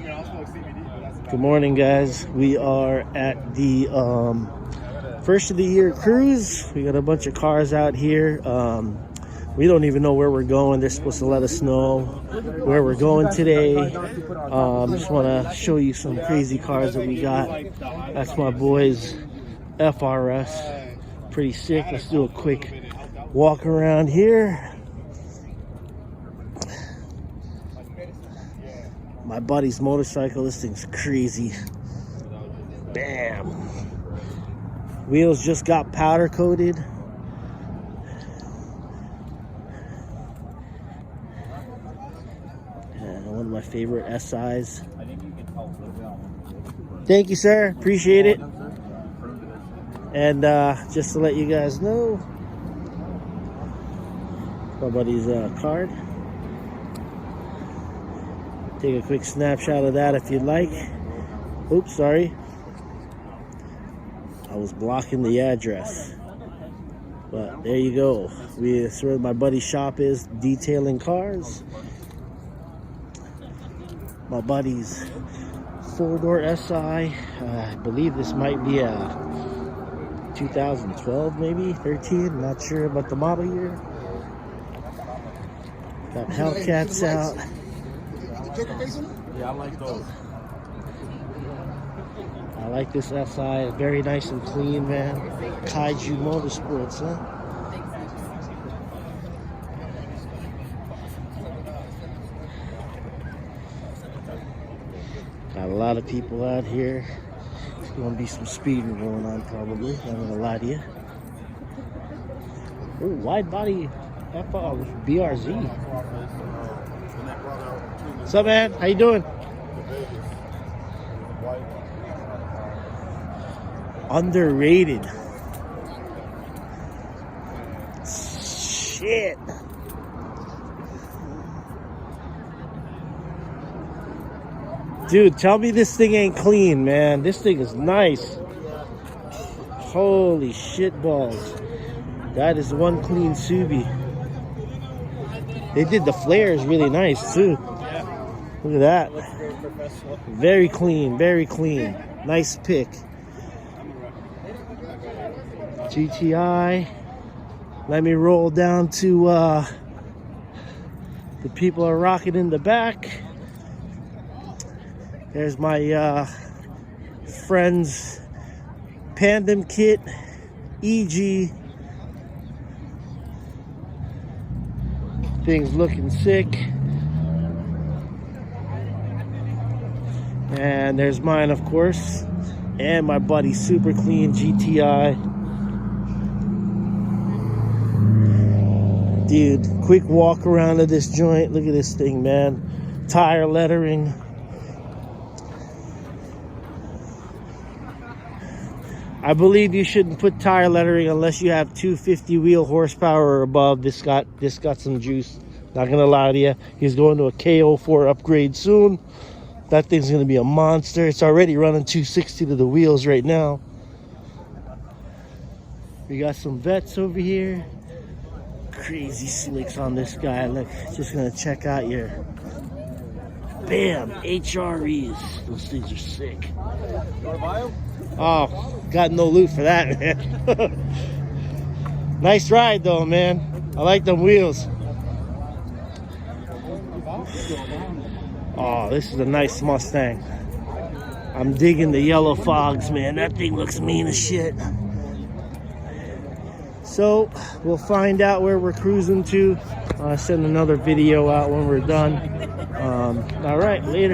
Good morning, guys. We are at the first of the year cruise. We got a bunch of cars out here. We don't even know where we're going. They're supposed to let us know where we're going today. Just want to show you some crazy cars that we got. That's my boys FRS. Pretty sick. Let's do a quick walk around here. My buddy's motorcycle. This thing's crazy. Bam. Wheels just got powder coated. One of my favorite SIs. Thank you, sir. Appreciate it. And just to let you guys know, my buddy's card. Take a quick snapshot of that if you'd like. Oops, sorry. I was blocking the address. But there you go. That's where my buddy's shop is, detailing cars. My buddy's four-door SI. I believe this might be a 2012, maybe 13. Not sure about the model year. Got Hellcats out. Yeah, I like those. I like this SI. Very nice and clean, man. Kaiju Motorsports, huh? Got a lot of people out here. There's gonna be some speeding going on, probably. I'm not gonna lie to you. Oh, wide body BRZ. What's up, man? How you doing? Underrated. Shit. Dude, tell me this thing ain't clean, man. This thing is nice. Holy shit balls. That is one clean Subi. They did the flares really nice, too. Look at that. Very clean, very clean. Nice pick. GTI. Let me roll down to the people are rocking in the back. There's my friend's Pandem kit, EG. Thing's looking sick. And there's mine, of course. And my buddy's super clean GTI. Dude, quick walk around of this joint. Look at this thing, man. Tire lettering. I believe you shouldn't put tire lettering unless you have 250 wheel horsepower or above. This got some juice. Not gonna lie to you. He's going to a KO4 upgrade soon. That thing's gonna be a monster. It's already running 260 to the wheels right now. We got some vets over here. Crazy slicks on this guy. Look, just gonna check out your bam HREs. Those things are sick. Oh, got no loot for that, man. Nice ride though, man. I like them wheels. Oh, this is a nice Mustang. I'm digging the yellow fogs, man. That thing looks mean as shit. So we'll find out where we're cruising to. I'll send another video out when we're done. All right, later.